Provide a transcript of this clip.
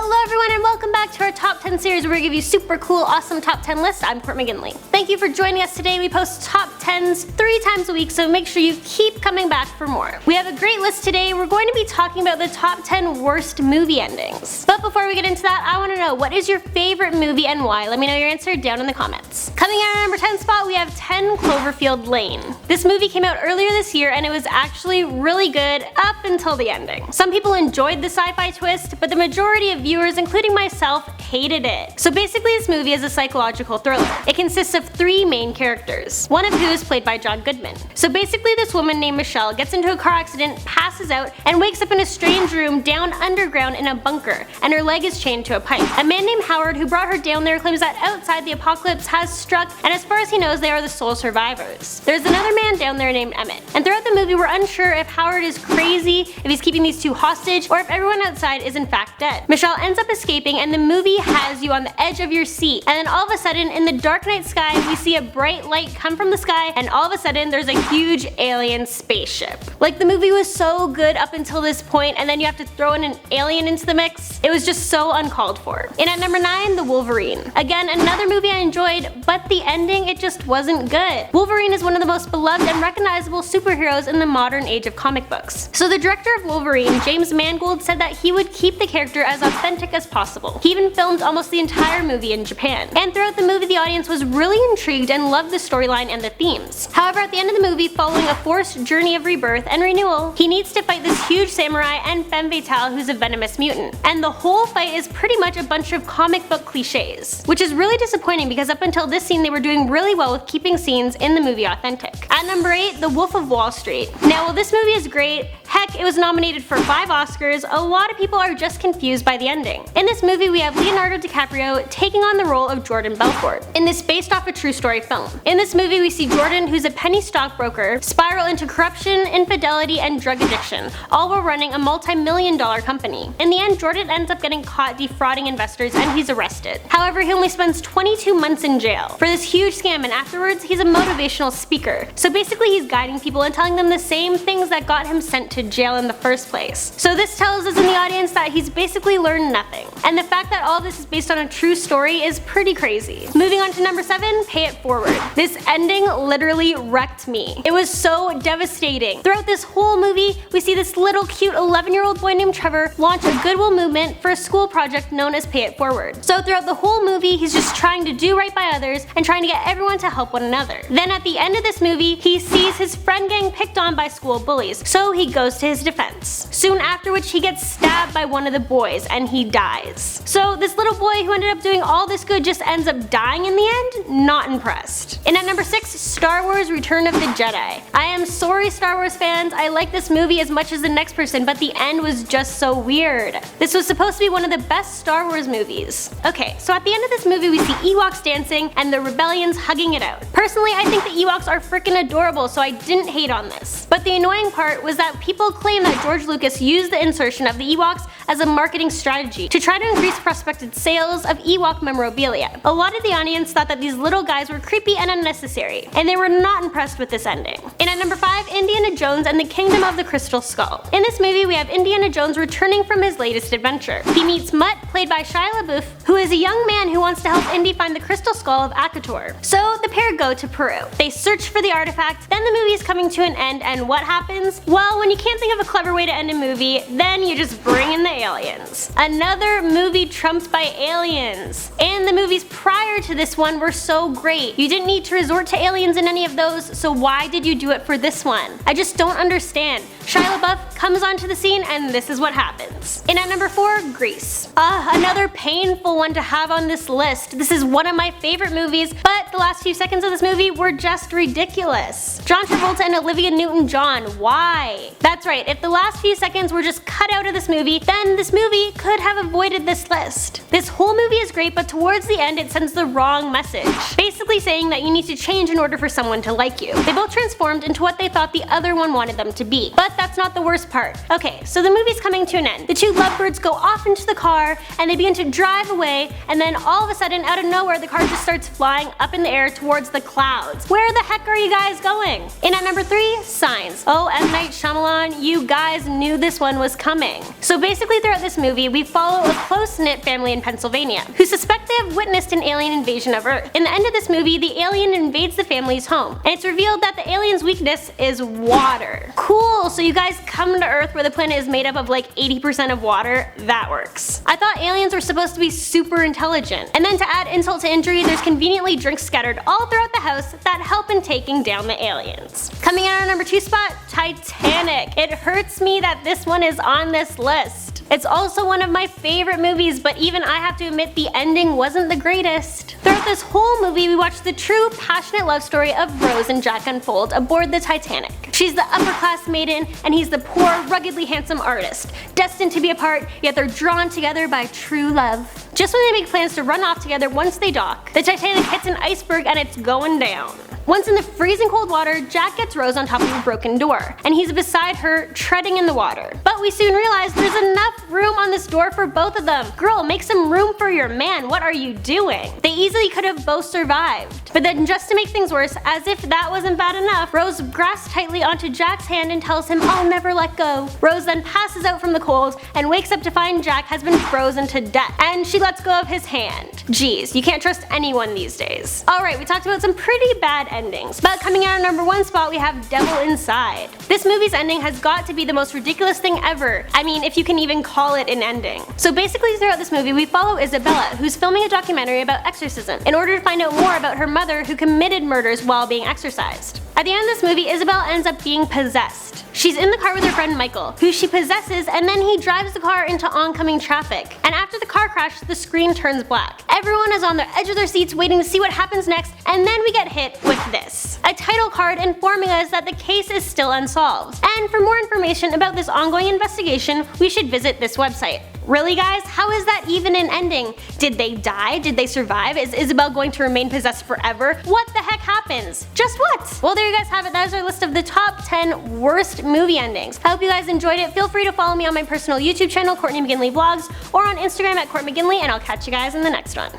Hello everyone and welcome back to our top 10 series where we give you super cool, awesome top 10 lists. I'm Court McGinley. Thank you for joining us today. We post top 10s 3 times a week, so make sure you keep coming back for more. We have a great list today. We're going to be talking about the top 10 worst movie endings. But before we get into that, I want to know, what is your favorite movie and why? Let me know your answer down in the comments. Coming in at our number 10 spot, we have 10 Cloverfield Lane. This movie came out earlier this year and it was actually really good up until the ending. Some people enjoyed the sci-fi twist, but the majority of viewers, including myself, hated it. So basically this movie is a psychological thriller. It consists of 3 main characters, one of who is played by John Goodman. So basically this woman named Michelle gets into a car accident, passes out, and wakes up in a strange room down underground in a bunker, and her leg is chained to a pipe. A man named Howard who brought her down there claims that outside the apocalypse has struck, and as far as he knows they are the sole survivors. There's another man down there named Emmett, and throughout the movie we're unsure if Howard is crazy, if he's keeping these 2 hostage, or if everyone outside is in fact dead. Michelle ends up escaping and the movie has you on the edge of your seat, and then all of a sudden in the dark night sky we see a bright light come from the sky, and all of a sudden there's a huge alien spaceship. Like, the movie was so good up until this point, and then you have to throw in an alien into the mix. It was just so uncalled for. And at number 9, The Wolverine. Again, another movie I enjoyed, but the ending, it just wasn't good. Wolverine is one of the most beloved and recognizable superheroes in the modern age of comic books. So the director of Wolverine, James Mangold, said that he would keep the character as authentic as possible. He even filmed almost the entire movie in Japan. And throughout the movie the audience was really intrigued and loved the storyline and the themes. However, at the end of the movie, following a forced journey of rebirth and renewal, he needs to fight this huge samurai and femme fatale who's a venomous mutant. And the whole fight is pretty much a bunch of comic book cliches, which is really disappointing because up until this scene they were doing really well with keeping scenes in the movie authentic. At number 8, The Wolf of Wall Street. Now, while this movie is great, heck, it was nominated for 5 Oscars, a lot of people are just confused by the ending. In this movie we have Leonardo DiCaprio taking on the role of Jordan Belfort in this based off a true story film. In this movie we see Jordan, who's a penny stockbroker, spiral into corruption, infidelity, and drug addiction, all while running a multi-million-dollar company. In the end, Jordan ends up getting caught defrauding investors and he's arrested. However, he only spends 22 months in jail for this huge scam, and afterwards he's a motivational speaker. So basically he's guiding people and telling them the same things that got him sent to jail in the first place. So this tells us in the audience that he's basically learned nothing. And the fact that all this is based on a true story is pretty crazy. Moving on to number 7, Pay It Forward. This ending literally wrecked me. It was so devastating. Throughout this whole movie, we see this little cute 11-year-old boy named Trevor launch a goodwill movement for a school project known as Pay It Forward. So throughout the whole movie, he's just trying to do right by others and trying to get everyone to help one another. Then at the end of this movie, he sees his friend gang picked on by school bullies, so he goes to his defense. Soon after which he gets stabbed by one of the boys and he dies. So this little boy who ended up doing all this good just ends up dying in the end? Not impressed. And at number 6, Star Wars Return of the Jedi. I am sorry, Star Wars fans, I like this movie as much as the next person, but the end was just so weird. This was supposed to be one of the best Star Wars movies. Okay, so at the end of this movie we see Ewoks dancing and the rebellions hugging it out. Personally, I think the Ewoks are freaking adorable, so I didn't hate on this. But the annoying part was that people claim that George Lucas used the insertion of the Ewoks as a marketing strategy to try to increase prospective sales of Ewok memorabilia. A lot of the audience thought that these little guys were creepy and unnecessary, and they were not impressed with this ending. And at number 5, Indiana Jones and the Kingdom of the Crystal Skull. In this movie we have Indiana Jones returning from his latest adventure. He meets Mutt, played by Shia LaBeouf, who is a young man who wants to help Indy find the crystal skull of Akator. So the pair go to Peru. They search for the artifact, then the movie is coming to an end, and what happens? Well, when you can't think of a clever way to end a movie, then you just bring in the aliens. Another movie trumped by aliens. And the movies prior to this one were so great. You didn't need to resort to aliens in any of those, so why did you do it for this one? I just don't understand. Shia LaBeouf comes onto the scene and this is what happens. And at number 4, Grease. Another painful one to have on this list. This is one of my favorite movies, but the last few seconds of this movie were just ridiculous. John Travolta and Olivia Newton-John, why? That's right, if the last few seconds were just cut out of this movie, then this movie could have avoided this list. This whole movie is great, but towards the end it sends the wrong message. Basically saying that you need to change in order for someone to like you. They both transformed into what they thought the other one wanted them to be. But But that's not the worst part. Okay, so the movie's coming to an end. The two lovebirds go off into the car and they begin to drive away, and then all of a sudden, out of nowhere, the car just starts flying up in the air towards the clouds. Where the heck are you guys going? In at number 3, Signs. Oh, M. Night Shyamalan, you guys knew this one was coming. So basically throughout this movie, we follow a close-knit family in Pennsylvania who suspect they have witnessed an alien invasion of Earth. In the end of this movie, the alien invades the family's home, and it's revealed that the alien's weakness is water. Cool, so you guys come to Earth where the planet is made up of like 80% of water? That works. I thought aliens were supposed to be super intelligent. And then to add insult to injury, there's conveniently drinks scattered all throughout the house that help in taking down the aliens. Coming in at our number 2 spot, Titanic. It hurts me that this one is on this list. It's also one of my favorite movies, but even I have to admit the ending wasn't the greatest. Throughout this whole movie, we watch the true, passionate love story of Rose and Jack unfold aboard the Titanic. She's the upper-class maiden, and he's the poor, ruggedly handsome artist, destined to be apart, yet they're drawn together by true love. Just when they make plans to run off together once they dock, the Titanic hits an iceberg and it's going down. Once in the freezing cold water, Jack gets Rose on top of a broken door, and he's beside her, treading in the water. But we soon realize there's enough room on this door for both of them. Girl, make some room for your man, what are you doing? They easily could have both survived. But then just to make things worse, as if that wasn't bad enough, Rose grasps tightly onto Jack's hand and tells him, "I'll never let go." Rose then passes out from the cold and wakes up to find Jack has been frozen to death, and she lets go of his hand. Jeez, you can't trust anyone these days. Alright, we talked about some pretty bad endings, but coming out on number 1 spot we have Devil Inside. This movie's ending has got to be the most ridiculous thing ever. I mean, if you can even call it an ending. So basically throughout this movie we follow Isabella, who's filming a documentary about exorcism, in order to find out more about her mother who committed murders while being exorcised. At the end of this movie, Isabella ends up being possessed. She's in the car with her friend Michael, who she possesses, and then he drives the car into oncoming traffic. And after the car crash, the screen turns black. Everyone is on the edge of their seats waiting to see what happens next, and then we get hit with this. A title card informing us that the case is still unsolved. And for more information about this ongoing investigation, we should visit this website. Really guys? How is that even an ending? Did they die? Did they survive? Is Isabel going to remain possessed forever? What the heck happens? Just what? Well, there you guys have it. That is our list of the top 10 worst movie endings. I hope you guys enjoyed it. Feel free to follow me on my personal YouTube channel, Courtney McGinley Vlogs, or on Instagram at Court McGinley, and I'll catch you guys in the next one.